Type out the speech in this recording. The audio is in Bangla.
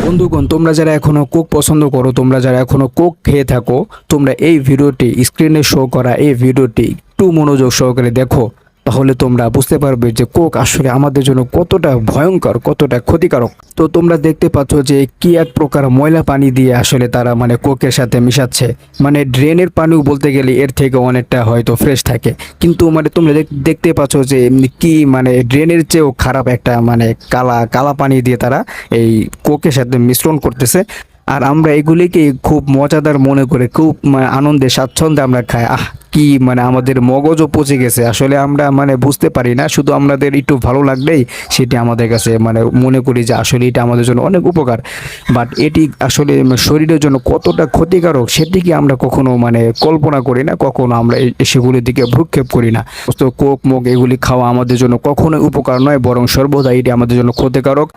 বন্ধুগণ, তোমরা যারা এখনো কোক পছন্দ করো, তোমরা যারা এখনো কোক খেয়ে থাকো, তোমরা এই ভিডিওটি স্ক্রিনে শো করা এই ভিডিওটি একটু মনোযোগ সহকারে দেখো, তাহলে তোমরা বুঝতে পারবে যে কোক আসলে আমাদের জন্য কতটা ভয়ঙ্কর, কতটা ক্ষতিকারক। তো তোমরা দেখতে পাচ্ছ যে কি এক প্রকার ময়লা পানি দিয়ে আসলে তারা মানে কোকের সাথে মিশাচ্ছে। মানে ড্রেনের পানিও বলতে গেলে এর থেকে অনেকটা হয়তো ফ্রেশ থাকে, কিন্তু মানে তোমরা দেখতে পাচ্ছ যে কি মানে ড্রেনের চেয়েও খারাপ একটা মানে কালা কালা পানি দিয়ে তারা এই কোকের সাথে মিশ্রণ করতেছে। আর আমরা এগুলিকে খুব মজাদার মনে করে খুব আনন্দে স্বাচ্ছন্দ্যে আমরা খাই। কি মানে আমাদের মগজও পচে গেছে আসলে, আমরা মানে বুঝতে পারি না, শুধু আমাদের একটু ভালো লাগলেই সেটি আমাদের কাছে মানে মনে করি যে আসলে এটা আমাদের জন্য অনেক উপকার। বাট এটি আসলে শরীরের জন্য কতটা ক্ষতিকারক সেটি কি আমরা কখনো মানে কল্পনা করি না, কখনো আমরা সেগুলির দিকে ভ্রুক্ষেপ করি না। তো কোক মোক এগুলি খাওয়া আমাদের জন্য কখনোই উপকার নয়, বরং সর্বদা এটি আমাদের জন্য ক্ষতিকারক।